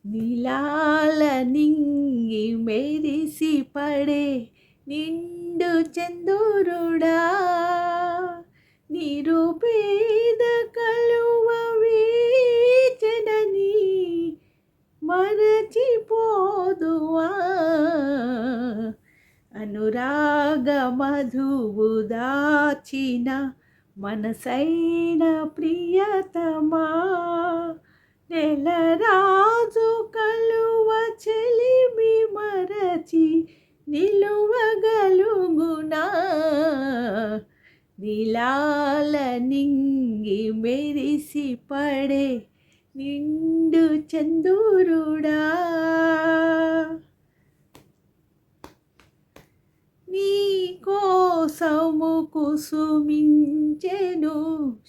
నీలాల నింగి మెరిసి పడే నిండు చంద్రుడా, నిరుపేద కలువ వీచనని మరచిపోదువా. అనురాగ మధువు దాచిన మనసైన ప్రియతమా, నెలరాజు కలువ చెలిమి మరచి నిలువగలుగునా. నీలాల నింగి మెరిసి పడే నిండు చంద్రుడా, నీ కోసము కుసుమించెను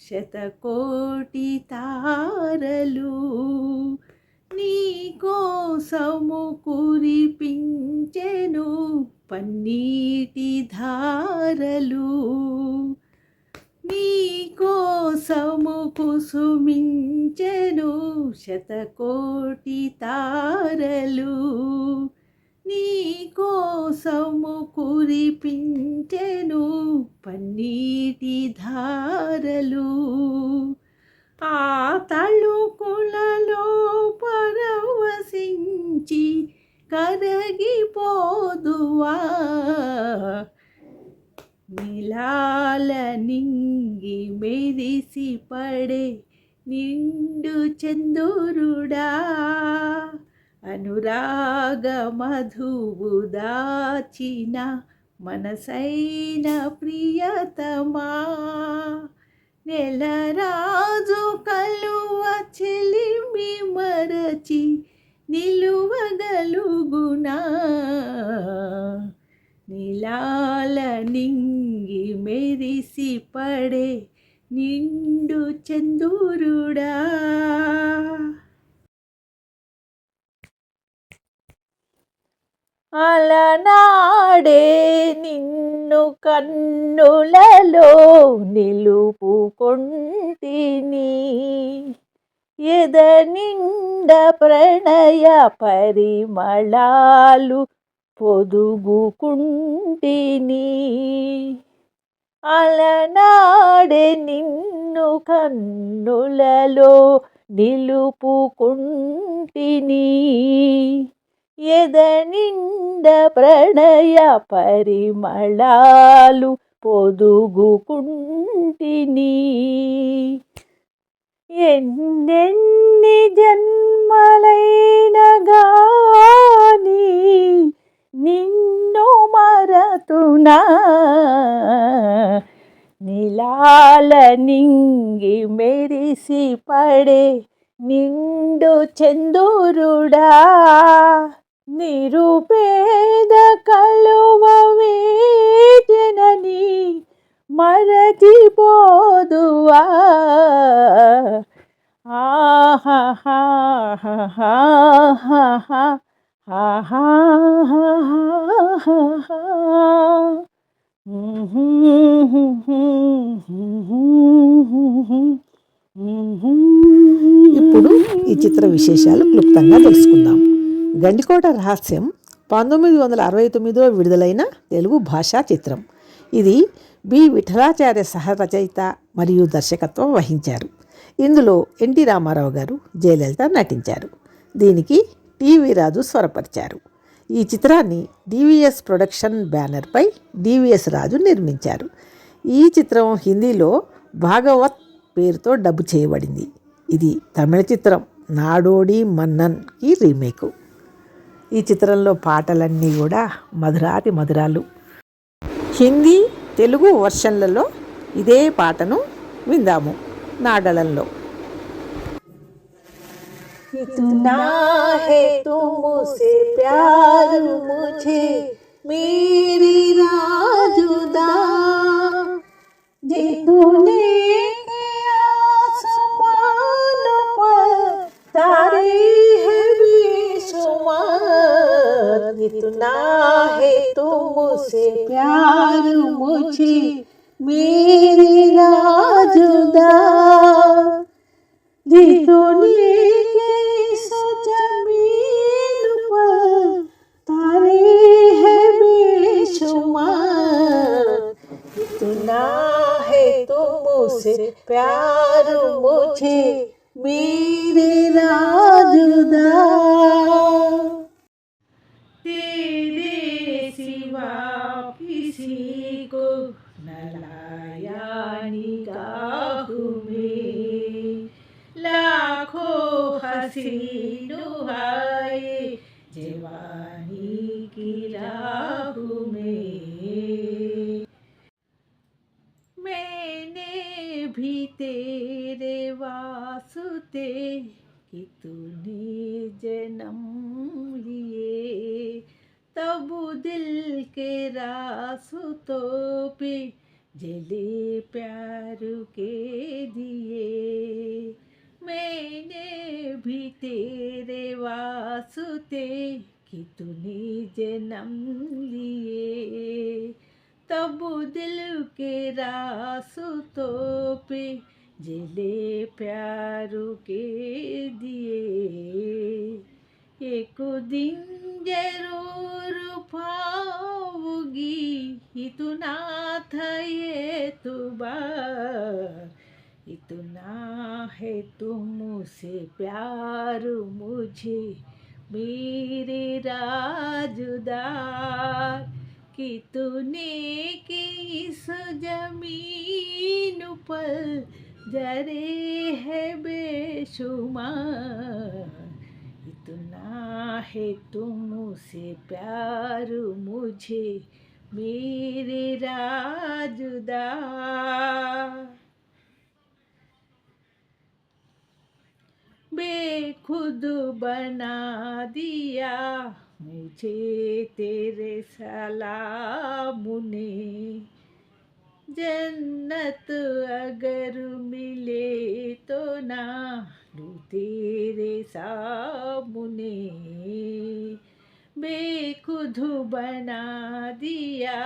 శతకోటి తారలు, నీ కోసము కురిపించెను పన్నీటి ధారలు, నీ కోసము కుసుమించెను శతకోటి తారలు, నీ కోసము కురిపించెను పన్నీటి ధారలు. ఆ తళుకులలో పరవశించి కరగిపోదువా. నీలాల నింగి మెరిసి పడే నిండు చంద్రుడా, అనురాగ మధువు దాచిన మనసైన ప్రియతమా, నెలరాజు కలువ చెలిమి మరచి నిలువగలుగునా. నీలాల నింగి మెరిసి పడే నిండు చంద్రుడా. అలనాడే నిన్ను కన్నులలో నిలుపుకొంటిని, ఎద నిండ ప్రణయ పరిమళాలు పొదుగుకుంటిని. అలనాడే నిన్ను కన్నులలో నిలుపుకుంటిని, ఎద నిండ ప్రణయ పరిమళాలు పొదుగుకుంటిని. ఎన్నెన్ని జన్మలైన గాని నిన్ను మరతునా. నీలాల నింగి మెరిసి పడే నిండు చంద్రుడా, నిరుపేద కలువ వీచనని మరచిపోదువా. ఇప్పుడు ఈ చిత్ర విశేషాలు క్లుప్తంగా తెలుసుకుందాం. గండికోట రహస్యం 1969లో విడుదలైన తెలుగు భాషా చిత్రం. ఇది బి విఠలాచార్య సహరచయిత మరియు దర్శకత్వం వహించారు. ఇందులో ఎన్టీ రామారావు గారు, జయలలిత నటించారు. దీనికి టీవీ రాజు స్వరపరిచారు. ఈ చిత్రాన్ని డివిఎస్ ప్రొడక్షన్ బ్యానర్పై డివిఎస్ రాజు నిర్మించారు. ఈ చిత్రం హిందీలో భాగవత్ పేరుతో డబ్బు చేయబడింది. ఇది తమిళ చిత్రం నాడోడి మన్నన్కి రీమేకు. ఈ చిత్రంలో పాటలన్నీ కూడా మధురాతి మధురాలు. హిందీ తెలుగు వర్షన్లలో ఇదే పాటను విందాము నాడలంలో. इतना है तुमसे प्यार मुझे मेरी राजुदा, जे तूने के आसमान पर तारे है बेशुमार. इतना है तुमसे प्यार मुझे मेरी राजुदा, जी तूने के इस जमीन तुमसे प्यार मुझे मेरे राजुदार। तेरे सिवा किसी को न लाया निगाह में, लाखों हसीन आए जवानी की राह में। मैंने भी तेरे वास्ते कि तूने जन्म लिए, तब दिल के रास्तों पे जले प्यार के दिए। मैंने भी तेरे वास्ते कि तूने जन्म लिए, तब दिल के रास्तों पे जले प्यार के दिए। एक दिन जरूर पाओगी इतना था ये तुबार, इतना है तुमसे प्यार मुझे मेरे राजुदार, कि तूने की इस जमीन पर जरे है बेशुमार, इतना है तुमसे प्यार मुझे मेरे राजुदार। बेखुद बना दिया मुझे तेरे सलाम ने, जन्नत अगर मिले तो ना लूं तेरे सामने। बेखुद बना दिया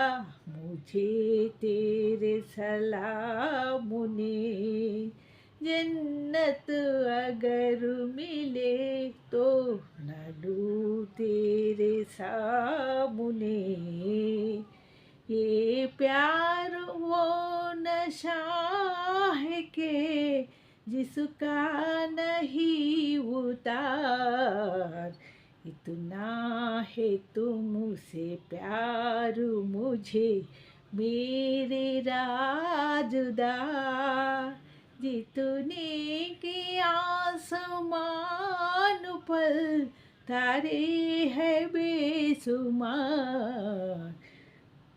मुझे तेरे सलाम ने, जन्नत अगर मिले तो न लूं तेरे सामने। ये प्यार वो नशा है के जिसका नहीं उतार, इतना है तुमसे प्यार मुझे मेरे राजुदार, जितने के आसमान पर तारे है बेशुमार,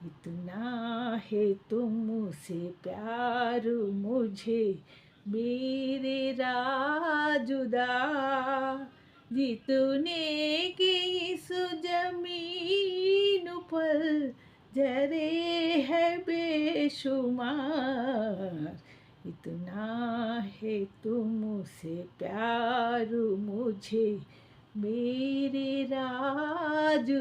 इतना है तुमसे प्यार मुझे मेरे राजुदार, जितने की इस जमीन पर जरे है बेशुमार, इतना है तुमसे प्यार मुझे मेरे राजुदार।